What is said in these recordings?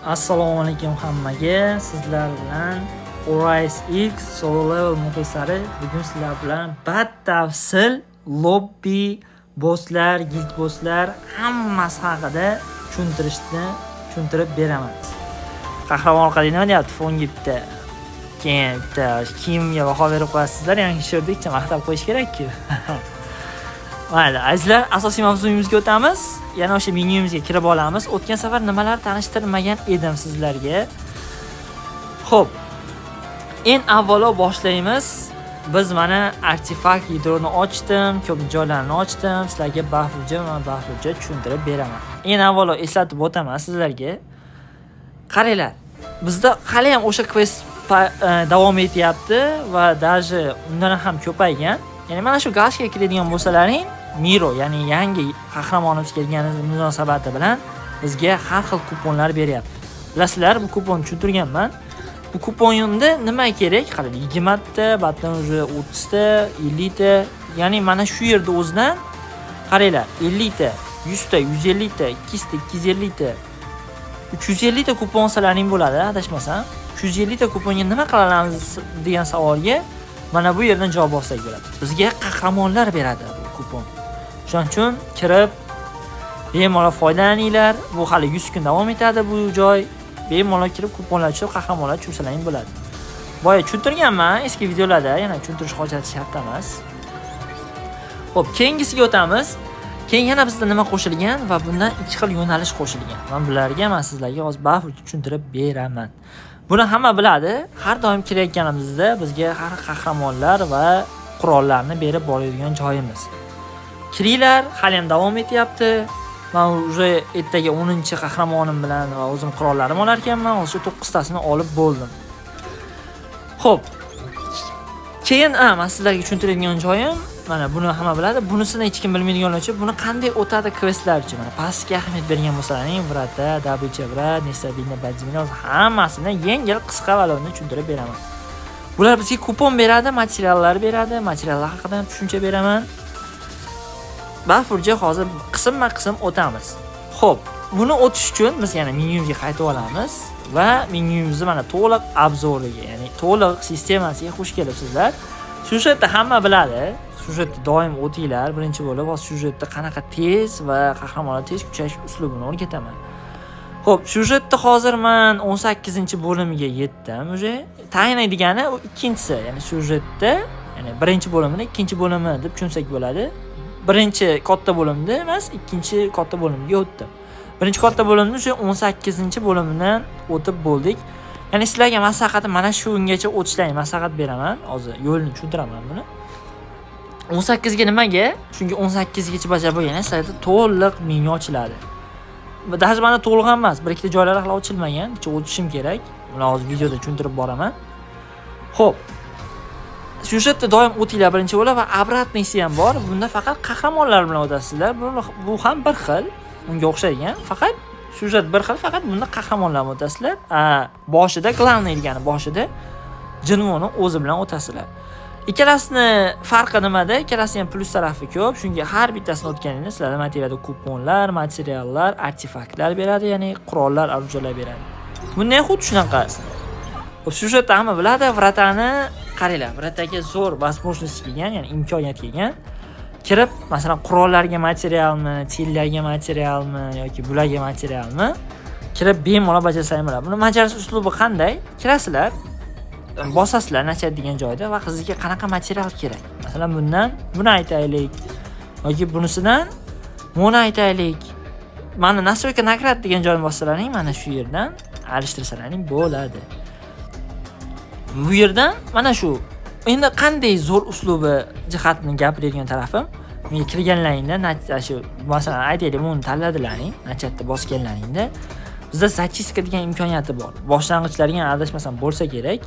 Assalomu alaykum hammaga. Sizlar bilan Orise X solo level muxlislari bugun sizlar bilan batafsil lobby bosslar, guild bosslar hammasi haqida tushuntirib beraman. Qahramon orqali nima deyapti? Fon gitda. Keyin bitta kiyimga baho berib qo'yasizlar, yangi shirdikcha maqtab qo'yish kerak-ku. Mayli, azizlar, asosiy mavzuyimizga o'tamiz. Yana o'sha menyumizga kirib olamiz. O'tgan safar nimalar tanishtirmagan edim sizlarga. Xo'p. Eng avvalo boshlaymiz. Biz mana artefakt yadroni ochdim, ko'p joylarni ochdim. Sizlarga bafurja tushuntirib beraman. Eng avvalo eslatib o'taman sizlarga. Qaranglar. Bizda hali ham o'sha quest davom etyapti va даже undan ham ko'paygan. Ya'ni mana shu gashga kiradigan bo'lsalaring, Miro, ya'ni yangi qahramonimiz kelgani munosabati bilan bizga har xil kuponlar beryapti. Bilasizlar, bu kuponni tushuntirganman. Bu kuponda nima kerak? Qarang, 20 ta, batdan уже 30 ta, 50 ta, ya'ni mana shu yerda o'zidan qaranglar, 50 ta, 100 ta, 150 ta, 200 ta, 250 ta, 350 ta kupon salaring bo'ladi, adashmasam. 350 ta kuponga nima qilamiz degan savolga mana bu yerdan javob olsak bo'ladi. Bizga qahramonlar beradi bu kupon. Shuning uchun kirib bemalol foydalaninglar. Bu hali 100 kun davom etadi bu joy. Bemalol kirib kuponlar tushib, qahramonlar tushsalaring bo'ladi. Boya tushuntirganman eski videolarda, yana tushuntirish hojati shart emas. Xo'p, keyingisiga o'tamiz. Keyin yana bizda nima qo'shilgan va bundan ikki xil yo'nalish qo'shilgan. Men bularga men sizlarga hozir bafurja tushuntirib beraman. Buni hamma biladi. Har doim kirayotganimizda bizga har qahramonlar va qurollarni berib boradigan joyimiz. Kiringlar, hali ham davom etyapti. Men уже ertaga 10-qahramonim bilan va o'zim qurollarim olar ekanman. Hozir 9 tasini olib bo'ldim. Xo'p. Keyin men sizlarga tushuntiradigan joyim, mana buni hamma biladi. Bunisini hech kim bilmaydiganlar uchun buni qanday o'tadi questlar uchun. Mana pastga ahamiyat bergan bo'lsalaring, vrata, dabicha vrat, nesabina, bajmina hammasini yengil qisqa valovni tushuntirib beraman. Bular bizga kupon beradi, materiallar beradi, materiallar haqida ham tushuncha beraman. Bafurja hozir qisma-qism o'tamiz. Xo'p, buni o'tish uchun biz yana menyuga qaytib olamiz va menyumizni mana to'liq obzoriga, ya'ni to'liq sistemasiga xush kelibsizlar. Syujetni hamma biladi. Syujetni doim o'tinglar. Birinchi bo'lib, syujetda qanaqa tez va qahramonlar tez kuchayish uslubini o'rgataman. Xo'p, syujetni hozir men 18-bo'limiga yetdim. Uje tayinlaydigani u ikkinchisi, ya'ni syujetda, ya'ni birinchi bo'limini ikkinchi bo'limi deb tushunsak bo'ladi. Birinchi katta bo'limda emas, ikkinchi katta bo'limga o'tdim. Birinchi katta bo'limni o'sha 18-bo'limidan o'tib bo'ldik. Ya'ni sizlarga maslahatim mana shungacha o'tishlaring maslahat beraman. Hozir yo'lni tushuntiraman buni. 18 ga nimaga? Chunki 18 gacha bajarib bo'lganda sizlarda to'liq menyu ochiladi. Даже mana to'liq ham emas, bir ikkita joylar hali ochilmagan, ichi o'tishim kerak. Buni hozir videoda tushuntirib boraman. Xo'p. Syujetni doim o'tinglar birinchi bo'lib va obratnisi ham bor. Bunda faqat qahramonlar bilan o'tasizlar. Bu ham bir xil, unga o'xshagan. Faqat syujet bir xil, faqat bunda qahramonlar bilan o'tasizlar. Boshida glavniy degani boshida Jinvoni o'zi bilan o'tasizlar. Ikkalasini farqi nimada? Ikkalasi ham plus tarafi ko'p. Chunki har bittasini o'tganingizda sizlarga materialda kuponlar, materiallar, artefaktlar beradi, ya'ni qurollar, orужиялар beradi. Bundan xuddi shunaqasi. Syujetda hamma biladi, vratani qaranglar, vrataga zo'r возможность kelgan, ya'ni imkoniyat kelgan. Kirib, masalan, qurollarga materialmi, tillarga materialmi yoki bularga materialmi kirib bemalol bajarsalaring bo'ladi. Buni bajarish uslubi qanday? Kirasizlar, bosasizlar nachat degan joyda va sizga qanaqa material kerak. Masalan, bundan buni aytaylik yoki bunisidan buni aytaylik. Mana nastroyka nagrat degan joyni bossalaring, mana shu yerdan alishtirsalaring bo'ladi. Bu yerdan mana shu endi qanday zo'r uslubi jihatni gapiradigan tarafim, men kirganlaringda shu masalan aytaylik, buni tanladilaring, nachatda bosganlaringda bizda zachiska degan imkoniyati bor. Boshlang'ichlarga adashmasam bo'lsa kerak.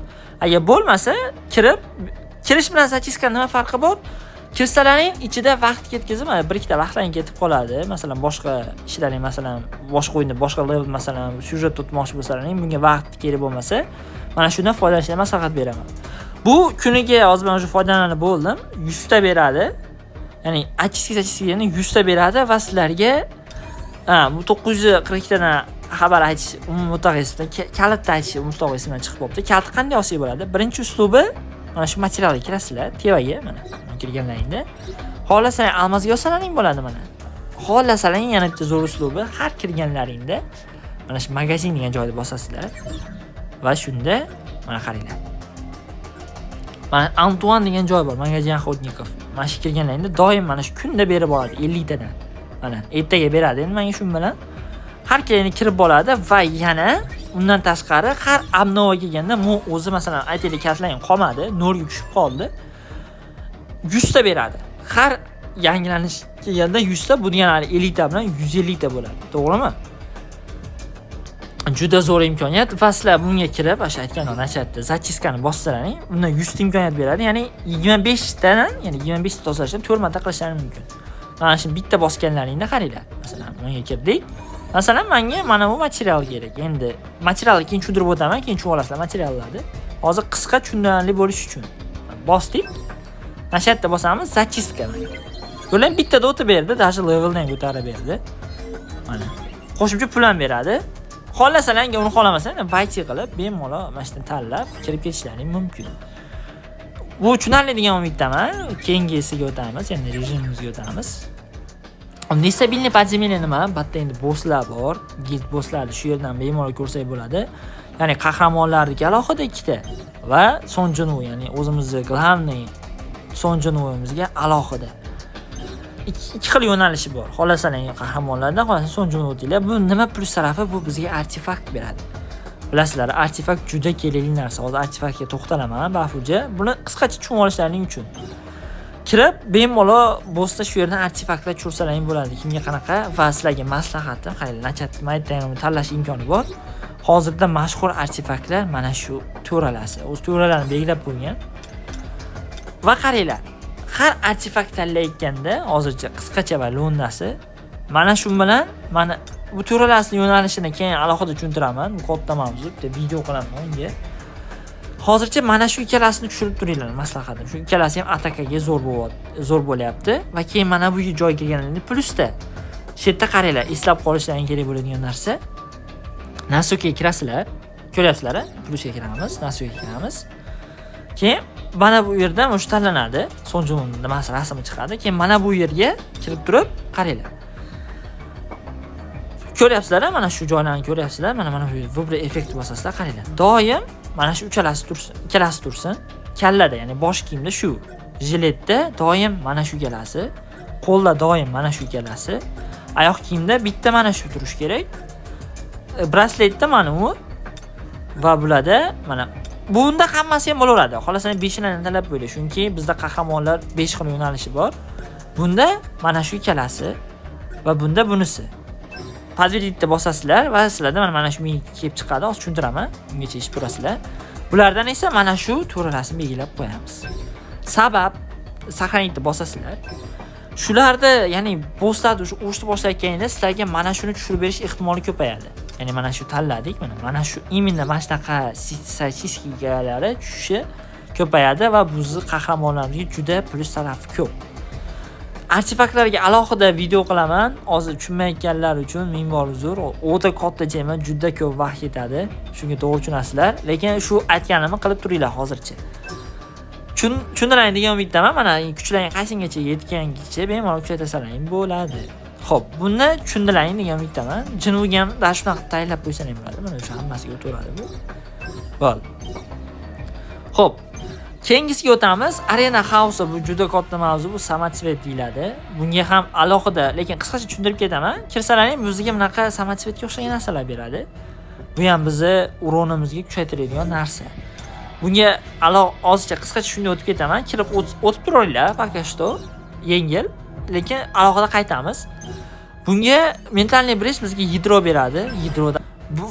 Agar bo'lmasa, kirish bilan zachiska nima farqi bor? Kirsalaring ichida vaqt ketkazib, bir ikkita vaqtlaring ketib qoladi. Masalan, boshqa ishlaring, masalan, boshqa o'yinda, boshqa level, masalan, syujet tutmoqchi bo'lsalaring, bunga vaqt kerak bo'lmasa, mana shundan foydalanishga maslahat beraman. Bu kuniga hozir men o'sha foydalanib bo'ldim. 100 ta beradi. Ya'ni zachiskani 100 ta beradi va sizlarga bu 942 tadan xabar aytish mutaxassisdan kalitni aytish mutaxassisidan chiqib qolibdi. Kalitni qanday olsak bo'ladi? Birinchi uslubi mana shu materialga kirasizlar, tevaga mana kirganlaringda. Xohlasangiz almazga yozsalaring bo'ladi mana. Xohlasangiz yana bitta zo'r uslubi, har kirganlaringda mana shu magazin degan joyda bosasizlar va shunda mana qaranglar. Mana Antuan degan joy bor, magazin Xodnikov. Mana shu kirganlaringda doim mana shu kunda berib boradi 50 tadan. Mana ertaga beradi. Endi menga shu bilan har kelini kirib bo'ladi va yana undan tashqari har obnova kelganda o'zi masalan aytaylik kartlaring qolmadi, 0 ga tushib qoldi. 100 ta beradi. Har yangilanish kelganda 100 ta, bu degani 50 ta bilan 150 ta bo'ladi. To'g'rimi? Juda zo'r imkoniyat va sizlar bunga kirib, o'sha aytgan nachatda zachiskani bossalaring, undan 100 ta imkoniyat beradi. Ya'ni 25 tadan, ya'ni 25 ta tozalashdan 4 marta qilishlaring mumkin. Mana shu bitta bosganlaringda qaranglar. Masalan, bunga kirdik. Masalan, menga mana bu material kerak. Endi materialni keyin tushuntirib o'taman, keyin tushunib olasizlar materiallarni. Hozir qisqa tushunarli bo'lish uchun bosdik. Mana shu yerda bosamiz zachiska. Bular bittada o'tib berdi, даже levelni ham ko'tarib berdi. Mana. Qo'shimcha pul ham beradi. Xohlasangiz, uni xohlamasanglar, bayti qilib, bemalol mana shundan tanlab kirib ketishlaring mumkin. Bu tushunarli degan umiddaman. Keyingisiga o'tamiz, ya'ni rejimimizga o'tamiz. Nestabilniy подземелье nima? Bitta endi bosslar bor. Guild bosslarni shu yerdan bemalol ko'rsak bo'ladi. Ya'ni qahramonlarniki alohida ikkita va Sonjunu, ya'ni o'zimizning glavniy Sonjunumizga alohida. Ikki xil yo'nalishi bor. Xohlasangiz qahramonlardan, xohlasangiz Sonjunu o'tinglar. Bu nima plus tarafi? Bu bizga artefakt beradi. Bilasizlar, artefakt juda kerakli narsa. Hozir artefaktga to'xtalaman, bafuja. Buni qisqacha tushunib olishlaring uchun. Kirib, bemalol bossda shu yerdan artefaktlar tushirsalang bo'ladi. Kimga qanaqa va sizlarga maslahatim, qaranglar, nachatni maytdan tanlash imkoni bor. Hozirda mashhur artefaktlar mana shu to'ralasi. O'z to'ralarni belgilab qo'ygan. Va qaranglar, har artefakt tanlayotganda hozircha qisqacha va lo'ndasi mana shu bilan mana bu to'ralarning yo'nalishini keyin alohida tushuntiraman. Bu katta mavzu, bitta video qilaman unga. Hozircha mana shu ikkalasini tushirib turinglar, maslahatim. Shu ikkalasi ham atakaga zo'r bo'lyapti va keyin mana bu joyga kelganingda plusda shu yerda qaranglar, eslab qolishlaring kerak bo'ladigan narsa. Nasuga kirasizlar. Ko'ryapsizlar-a? Plusga kiramiz, Nasuga kiramiz. Keyin mana bu yerdan o'sha tanlanadi. Sonjunning nimasi rasmi chiqadi. Keyin mana bu yerga kirib turib qaranglar. Ko'ryapsizlar-a? Mana shu joylarni ko'ryapsizlar. Mana bu vibra effekt bosasizlar, qaranglar. Doim mana shu uchalasi tursin, ikkalasi tursin. Kallada, ya'ni bosh kiyimda shu, jiletda doim mana shu ikkalasi, qo'lda doim mana shu ikkalasi, oyoq kiyimda bitta mana shu turish kerak. Brasletda mana u va bularda mana bunda hammasi ham bo'laveradi. Xohlasangiz 5 ni tanlab qo'ying, chunki bizda qahramonlar 5 xil yo'nalishi bor. Bunda mana shu ikkalasi va bunda bunisi. Podveditda bosasizlar va sizlarda mana shu menga kelib chiqadi. Hozir tushuntiraman. Ungacha ish ko'rasizlar. Bulardan esa mana shu to'ralasini belgilab qo'yamiz. Sabab saqlanishni bosasizlar. Shularda, ya'ni bosslarni o'shni boshlayotganingda sizlarga mana shuni tushirib berish ehtimoli ko'payadi. Ya'ni mana shu tanladik, mana shu imенно mana shunaqa sisikalari tushishi ko'payadi va bizni qahramonlarimizga juda plus tarafi ko'p. Artefaktlarga alohida video qilaman. Hozir tushunmayotganlar uchun ming bor uzr. O'ta katta tema, juda ko'p vaqt ketadi. Shunga to'g'ri tushunasizlar, lekin shu aytganimni qilib turinglar hozircha. Tushuntiraylik degan umiddaman. Mana kuchlaring qaysingacha yetgangicha bemalol kuchaytirsalaring bo'ladi. Xo'p, buni tushuntiraylik degan umiddaman. Jinuga ham da shunaqa tayyorlab qo'ysang ham bo'ladi. Mana o'sha hammasiga o'tadi bu. Bo'ldi. Xo'p, keyingisiga o'tamiz. Arena House bu juda katta mavzu, bu samotsvet deyiladi. Bunga ham alohida, lekin qisqacha tushuntirib ketaman. Kirsalaring bizga bunaqa samotsvetga o'xshagan narsalar beradi. Bu ham bizni uronimizga kuchaytiradigan narsa. Bunga hozircha qisqacha shunday o'tib ketaman. Kirib o'tib turinglar, пока что yengil, lekin alohida qaytamiz. Bunga mentalniy bresh bizga yidro beradi. Yidroda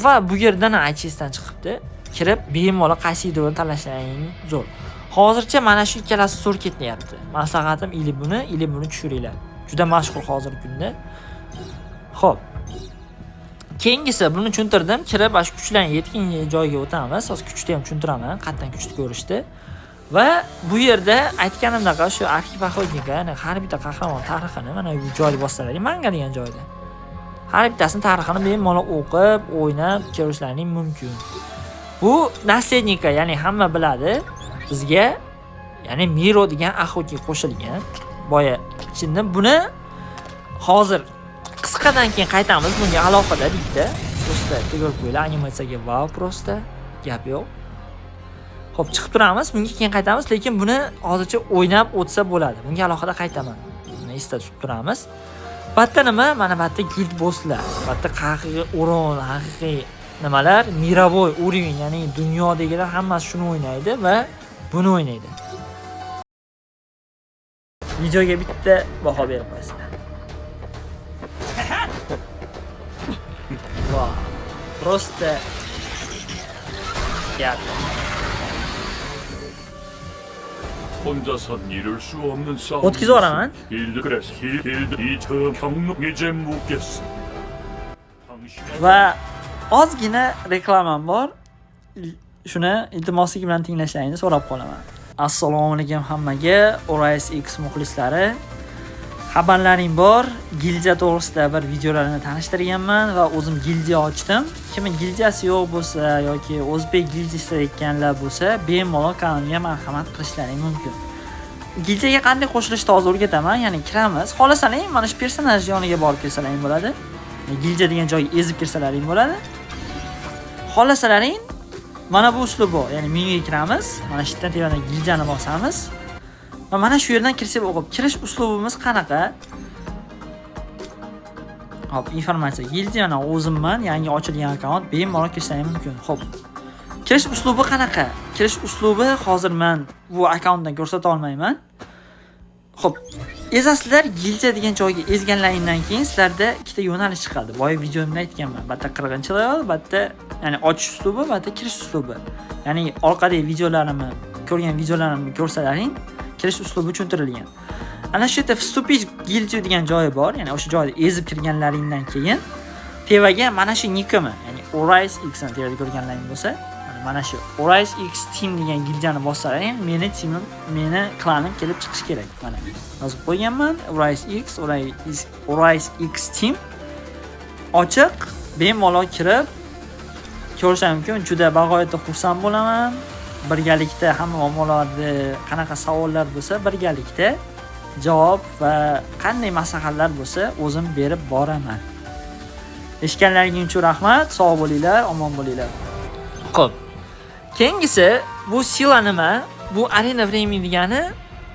va bu yerdan ICSdan chiqibdi. Kirib bemalol qaysi yidroni tanlashlaring zo'r. Hozircha mana shu ikkalasi zo'r ketmayapti. Maslahatim ili buni tushiringlar. Juda mashhur hozirgi kunda. Xo'p. Keyingisi buni tushuntirdim. Kirib ash kuchlarni yetgan joyga o'tamiz. Hozir kuchni ham tushuntiraman, qatdan kuchni ko'rishdi. Va bu yerda aytganimdek shu arxiv Xodnika, ya'ni har bitta qahramon tarixini mana bu joyda bossalaring, manga degan joyda. har bittasini tarixini bemalol o'qib, o'ynab ko'rishlaring mumkin. Bu Naslедника, ya'ni hamma biladi. Bizga ya'ni Miro degan axotga qo'shilgan. Boya ichinde buni hozir qisqadan keyin qaytamiz. Bunga alohida bitta просто tegib qo'ylar animatsiyaga va просто gap yo'q. Xo'p, chiqib turamiz. Bunga keyin qaytamiz, lekin buni hozircha o'ynab o'tsa bo'ladi. Bunga alohida qaytaman. Buni esda tutib turamiz. Batta nima? Mana batta guild bosslar. Batta haqiqiy o'rin, haqiqiy nimalar, mirovoy уровень, ya'ni dunyodagilar hammasi shuni o'ynaydi va buni o'ynaydi. Videoga bitta baho berib qo'yasizlar. Wow. Просто gap. 혼자선 이룰 수 없는 싸움. 어떻게 소환하면? 빌드 그래서 빌드 이처 경록 이제 묻겠어. Va ozgina reklamam bor. Shuni iltimoslik bilan tinglashlaringizni so'rab qolaman. Assalomu alaykum hammaga, Orais X muxlislari. Xabarlaring bor. Gildiya to'g'risida bir videolarni tanishtirganman va o'zim gildiya ochdim. Kimning gildiyasi yo'q bo'lsa yoki o'zbek gildiyasida ekanlar bo'lsa, bemalol kanalimga marhamat qilishlaring mumkin. Gildiyaga qanday qo'shilishni hozir o'rgataman, ya'ni kiramiz. Xohlasalang mana shu personaj yoniga borib kirsalaring bo'ladi. Gildiya degan joyga ezib kirsalaring bo'ladi. Xohlasalaring mana bu uslub bor. Ya'ni menyuga kiramiz. Mana shu yerdan tevadan gildiyani bosamiz. Va mana shu yerdan kirsak o'qib, kirish uslubimiz qanaqa? Hop, informatsiya. Gildiyani o'zimman, yangi ochilgan akkaunt, bemalol kirishlaring mumkin. Hop. Kirish uslubi qanaqa? Kirish uslubi hozir men bu akkauntdan ko'rsata olmayman. Hop. Ezasizlar gildiya degan joyga ezganlaringdan keyin sizlarda ikkita yo'nalish chiqadi. Boya videomda aytganman. Batta qirg'inchilik, batta ya'ni ochish uslubi, batta kirish uslubi. Ya'ni orqadagi videolarimni, ko'rgan videolarimni ko'rsalaring, kirish uslubi tushuntirilgan. Ana shu yerda vstupить gildiya degan joyi bor. Ya'ni o'sha joyda ezib kirganlaringdan keyin tevaga mana shu nikimi, ya'ni Orais X ni tevada ko'rganlaring bo'lsa, mana shu Orais X Team degan gildiyani bossalaring, meni klanim kelib chiqish kerak. Mana yozib qo'yganman. Orais X Team ochiq, bemalol kirib ko'rishingiz mumkin. Juda bag'oyatda xursand bo'laman. Birgalikda hamma muammolarni, qanaqa savollar bo'lsa, birgalikda javob va qanday maslahatlar bo'lsa, o'zim berib boraman. Eshitganlaringiz uchun rahmat. Sog' bo'linglar, omon bo'linglar. Xo'p. Keyingisi bu sila nima? Bu arena времени degani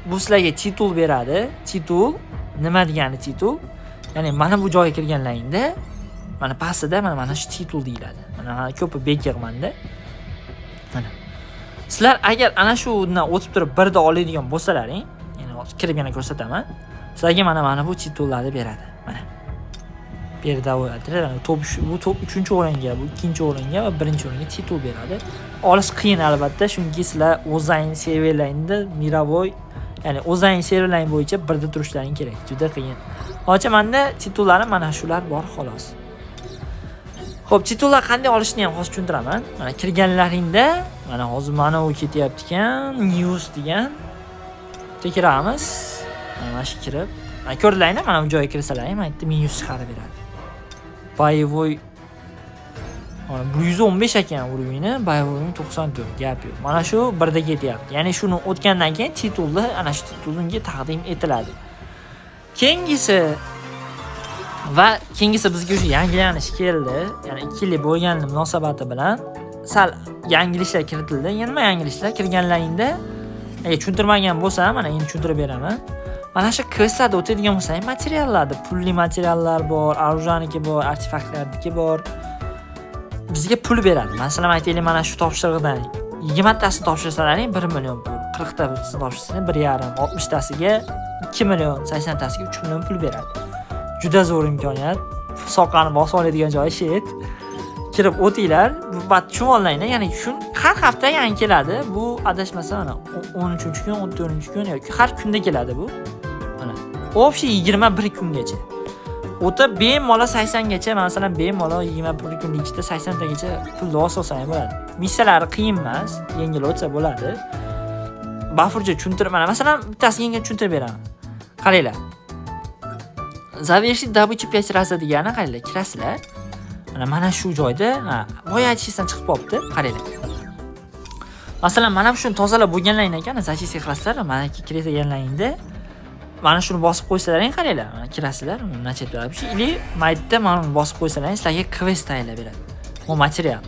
bu sizlarga titul beradi. Titul nima degani titul? Ya'ni mana bu joyga kirganlaringda mana pastida mana shu titul deyiladi. Mana ko'pi bekermanda. Mana. Sizlar agar ana shu undan o'tib turib birda oladigan bo'lsalaring, ya'ni kirib yana ko'rsataman. Sizlarga mana bu titullarni beradi. Mana. Berda o'yadi. Bu top 3-o'ringa, bu 2-o'ringa va 1-o'ringa titul beradi. Olish qiyin albatta, chunki sizlar o'zing serverlaringda mirovoy, ya'ni o'zing serverlaring bo'yicha birda turishlaring kerak. Juda qiyin. Hozircha menda titullarim mana shular bor xolos. Xo'p, titullar qanday olishni ham hozir tushuntiraman. Mana kirganlaringda mana hozir mana u ketyapti ekan, news degan. Tekiramiz. Mana shu kirib, mana ko'rdilaringlar, mana bu joyga kirsalaring, mana bitta menyu chiqarib beradi. Boyevoy 115 ekan urovini, boyevoy 94, gap yo'q. Mana shu birda ketyapti. Ya'ni shuni o'tgandan keyin titulni ana shu titulga taqdim etiladi. Keyingisi bizga o'sha yangilanish keldi. Ya'ni 2 yil bo'lganlik munosabati bilan sal yangiliklar kiritildi. Yana nima yangiliklar kirganlaringda agar tushuntirmagan bo'lsam, mana endi tushuntirib beraman. Mana shu kvestlarda o'tadigan bo'lsa, materiallarda pulli materiallar bor, orужаники bor, artefaktlarniki bor. Bizga pul beradi. Masalan, aytaylik, mana shu topshiriqdan 20 tasini topshirsalaring 1 million pul, 40 tasini topshirsangiz 1,5, 60 tasiga 2 million, 80 tasiga 3 million pul beradi. Juda zo'r imkoniyat. Soqani bosib oladigan joyi shet. Kirib o'tinglar. Bu bat chumonlayni, ya'ni shu har hafta yangi keladi. Bu adashmasam mana 13-kun, 14-kun yoki har kunda keladi bu. Mana. Общий 21 kungacha. O'tib bemalol 80 gacha, masalan, bemalol 21 kun ichida 80 tagacha pulni olsangiz bo'ladi. Missalari qiyin emas, yengil o'tsa bo'ladi. Bafurja tushuntirib, mana masalan, bittasiga yengil tushuntirib beraman. Qaranglar. Zavershit добыча операцияsi degani qaranglar, kirasizlar. Mana shu joyda, boya aytishdan chiqib qolibdi, qaranglar. Masalan, mana shuni tozalab bo'lganlaringdan ekan, zachisiya qilasizlar, mana kiradiganlaringda mana shuni bosib qo'ysalaring, qaranglar, mana kirasizlar, nachetlar. Или maytda mana buni bosib qo'ysalaring, sizlarga quest tayinlab beradi. Bu material.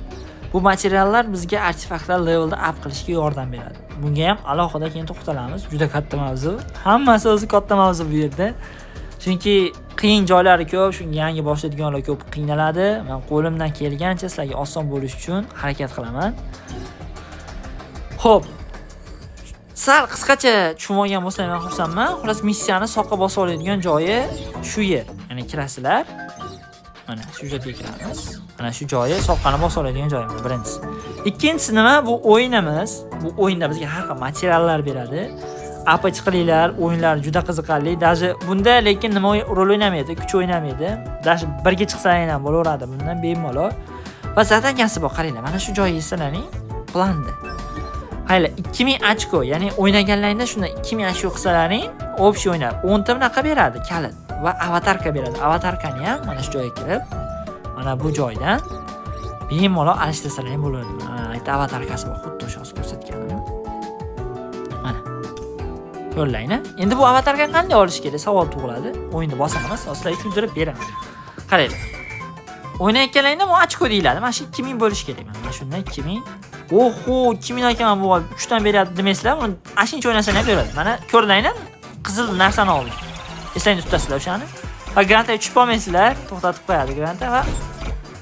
Bu materiallar bizga artefaktlar levelda up qilishga yordam beradi. Bunga ham alohida keyin to'xtalamiz. Juda katta mavzu. Hammasi o'zi katta mavzu bu yerda. Chunki qiyin joylari ko'p, shunga yangi boshlaydiganlar ko'p qiynaladi. Men qo'limdan kelgancha sizlarga oson bo'lish uchun harakat qilaman. Xo'p. Sal qisqacha tushunib olgan bo'lsanglar xursandman. Xullas missiyani soqqa bosib oladigan joyi shu yer. Ya'ni kirasizlar. Mana shu joyga kiramiz. Mana shu joyi soqqani bosib oladigan joyimiz birinchisi. Ikkinchisi nima? Bu o'yinimiz. Bu o'yinda bizga har xil materiallar beradi. Apachiqliklar, o'yinlar juda qiziqarli. Даже bunda lekin nima rol o'ynamaydi, kuch o'ynamaydi. Даже birga chiqsalaring ham bo'laveradi bundan bemalol. Va zadaniyasi bor, qaranglar. Mana shu joyi sizlarning planda. Hayla 2000 ochko, ya'ni o'ynaganlaringda shunda 2000 ochko qilsalaring, общий o'ynab 10 ta bunaqa beradi, kalit va avatarka beradi. Avatarkani ham mana shu joyga kirib, mana bu joydan bemalol alishtirsalaring bo'ladi. Mana bitta avatarkasi bor, xuddi o'sha ko'rsatganim. Mana. Ko'rlayni. Endi bu avatarkani qanday olish kerak? Savol tug'iladi. O'yinni bosamiz, sizlarga tushuntirib beraman. Qaranglar. O'ynayotganlaringda bu ochko deyiladi. Mana shu 2000 bo'lish kerak. Mana shundan 2000. Oho, 2000 ekan bu 3 dan beradi demaysizlar, uni ashincha o'ynasang ham beradi. Mana ko'rlaylar, qizil narsani oldim. Esingizda tutasizlar o'shani. Va grantga tushib olmaysizlar, to'xtatib qo'yadi grantga va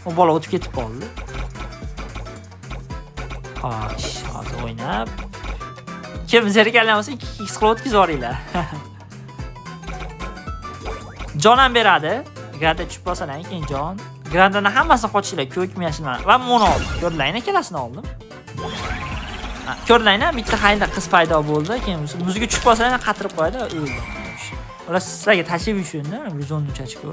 u bola o'tib ketib qoldi. Xo'sh, hozir o'ynab. Kim zerikadigan bo'lsa 2x qilib o'tkazib yuboringlar. Jon ham beradi. Grantga tushib qolsalar, keyin jon. Grantdan hammasini qochishlar, ko'k mashina va mono oldim. Ko'rlaylar, ikkalasini oldim. Ko'rlaylar, bitta hayda qiz paydo bo'ldi, keyin muzga tushib qolsalar qatirib qo'yadi, o'ldi. Ular sizlarga tashlab yushindi, 113 ochko.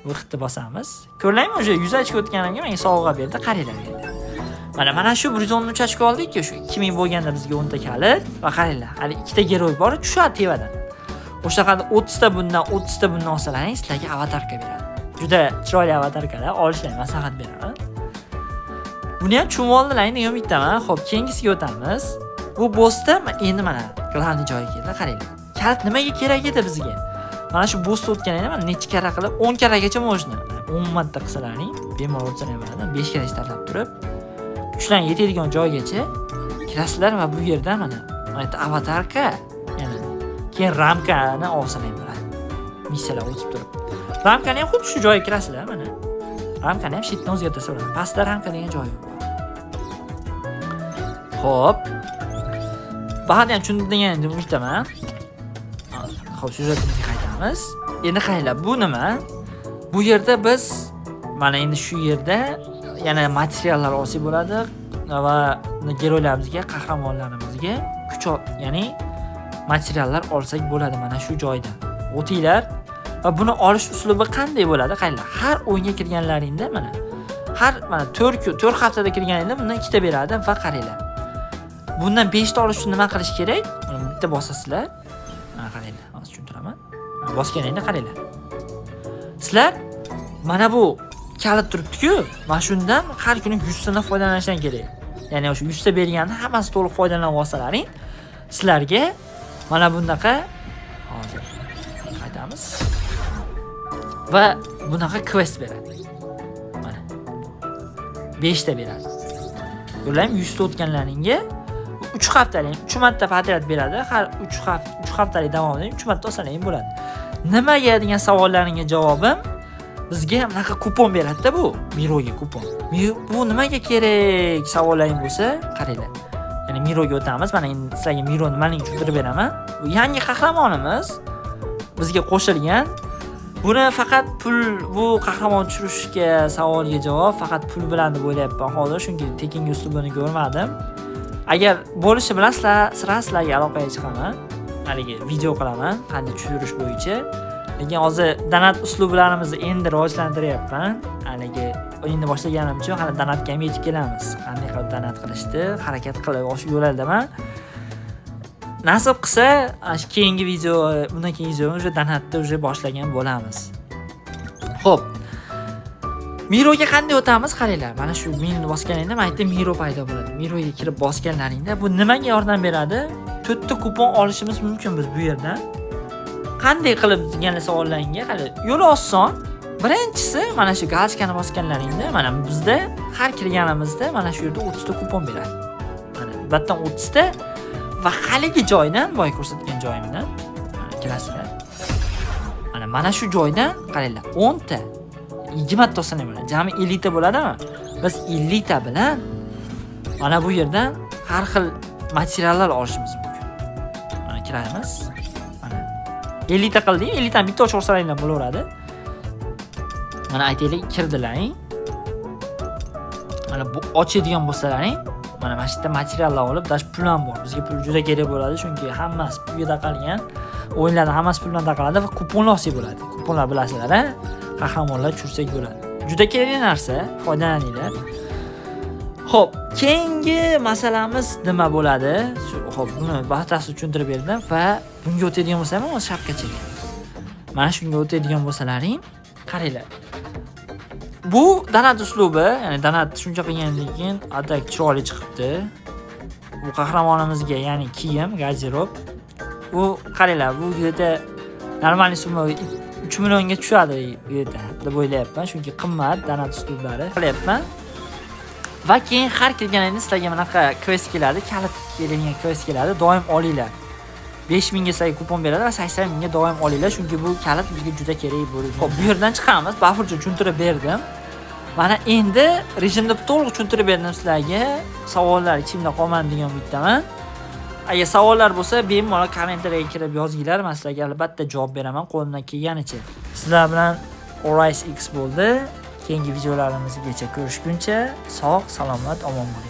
Bu xitni bosamiz. Ko'rlaymi, o'sha 100 ochko o'tganimga menga sovg'a berdi, qaranglar endi. Mana shu 113 ochko oldik-ku, shu 2000 bo'lganda bizga 10 ta kalit va qaranglar, hali ikkita geroy bor, tushadi tevadan. O'sha qanday 30 ta bundan, 30 ta bundan olsalaring, sizlarga avatarka beradi. Juda chiroyli avatarkalar, olishlarga maslahat beraman. Buni ham tushunib oldilar, endi ham bittaman. Xo'p, keyingisiga o'tamiz. Bu bossda endi mana glavni joyiga keldi, qaranglar. Kalit nimaga kerak edi bizga? Mana shu bossda o'tganingda mana necha karra qilib, 10 karragacha mo'jni. 10 marta qilsalaring, bemalol o'tsalar bo'ladi. 5 karra ishlab turib, kuchlarga yetadigan joygacha kirasizlar va bu yerda mana avatarka, ya'ni keyin ramkani olsalar bo'ladi. Missiyalar o'tib turib. Ramkani ham xuddi shu joyga kirasizlar mana. Ramkani ham shitni o'zgartirsa bo'ladi. Pastda ramka degan joyi bor. Xo'p. Bahada ham tushuntirgan endi umiddaman. Xo'p, syujetimizga qaytamiz. Endi qaranglar, bu nima? Bu yerda biz mana endi shu yerda yana materiallar olsak bo'ladi va geroylarimizga, qahramonlarimizga kuch, ya'ni materiallar olsak bo'ladi mana shu joydan. O'tinglar. Va buni olish uslubi qanday bo'ladi? Qaranglar, har o'yinga kirganlaringda mana 4 haftada kirganingda bundan 2 ta beradi va qaranglar. Bundan 5 ta olish uchun nima qilish kerak? Bitta bosasizlar. Mana qaranglar, hozir tushuntiraman. Bosganingda qaranglar. Sizlar mana bu kalit turibdi-ku, mana shundan har kuni 100 tadan foydalanishdan kerak. Ya'ni o'sha 100 ta berganda hammasi to'liq foydalanib olsalaring, sizlarga mana bunaqa hozir qaytamiz. Va bunaqa quest beradi. Mana 5 ta beradi. Ularning 100 ta o'tganlaringga 3 haftalik 3 marta patriot beradi. Har 3 haftalik davomida 3 marta olsalaring bo'ladi. Nimaga degan savollaringga javobim, bizga bunaqa kupon beradi-da bu, Miroga kupon. Bu nimaga kerak savollaring bo'lsa, qaranglar. Ya'ni Miroga o'tamiz. Mana endi sizlarga Miro nimaligini tushuntirib beraman. Bu yangi qahramonimiz bizga qo'shilgan. Buni faqat pul, bu qahramon tushirishga savolga javob faqat pul bilan deb o'ylayapman hozir, chunki tekinga uslubini ko'rmadim. Agar bo'lishi bilan sizlarga aloqaga chiqaman. Haligi video qilaman, qanday tushirish bo'yicha. Lekin hozir donat uslublarimizni endi rivojlantiryapman. Haligi o'yinni boshlaganim uchun hali donatga ham yetib kelamiz. Qanday qilib donat qilishni harakat qilib o'sha yo'ldaman. nasib qilsa shu keyingi video, bundan keyingi video уже donatni уже boshlagan bo'lamiz. Xo'p. Miroga qanday o'tamiz? Qaranglar. Mana shu menuni bosganingda mayda Miro paydo bo'ladi. Miroga kirib bosganlaringda bu nimaga yordam beradi? 4 ta kupon olishimiz mumkin biz bu yerdan. Qanday qilib degan savollaringga qarang. Yo'li oson. Birinchisi mana shu galchkani bosganlaringda, mana bizda har kirganimizda mana shu yerda 30 ta kupon beradi. Mana battan 30 ta va haligi joydan, boy ko'rsatgan joyimdan mana kirasizlar. Mana shu joydan qaranglar, 10 ta 20 ta olsa nima bo'ladi? Jami 50 ta bo'ladimi? Biz 50 ta bilan mana bu yerdan har xil materiallar olishimiz mumkin. Mana kiramiz. Mana 50 ta qildik, 50 dan bitta ochib olsalaringlar bo'laveradi. Mana aytaylik, kirdilaring. Mana bu ochadigan bo'lsalaring, mana shu yerda materiallar olib, dash pul ham bor. Bizga pul juda kerak bo'ladi, chunki hammasi pulga taqalgan. O'yinlarda hammasi puldan taqaladi va kuponlar olsak bo'ladi. Kuponlar bilasizlar, a? Qahramonlar tushirsak bo'ladi. Juda kerakli narsa, foydalaninglar. Xo'p, keyingi masalamiz nima bo'ladi? Xo'p, buni batafsil tushuntirib berdim va bunga o'tadigan bo'lsam, o'z shapkachaga. Mana shunga o'tadigan bo'lsalaring, qaranglar. Bu donat uslubi, ya'ni donat shuncha qilgandan keyin atak chiroyli chiqibdi. Bu qahramonimizga, ya'ni kiyim, garderob. Bu qaranglar, bu yerda normal summa 3 millionga tushadi yerda deb o'ylayapman, chunki qimmat donat uslublari qilyapman. Va keyin har kelganingizda sizlarga bunaqa quest keladi, kalit keladigan quest keladi, doim olinglar. 5000 ga sizlarga kupon beradi va 80 ga doim olinglar, chunki bu kalit bizga juda kerak bo'ladi. Xo'p, bu yerdan chiqamiz. Bafurcha tushuntirib berdim. Mana endi rejimda to'liq tushuntirib berdim sizlarga. Savollar ichimda qolmadi degan bittaman. Agar savollar bo'lsa, bemalol kommentariyaga kirib yozinglar. Men sizlarga albatta javob beraman qo'limdan kelganicha. Sizlar bilan Orise X bo'ldi. Keyingi videolarimizgacha ko'rishguncha sog', salomat, omon bo'ling.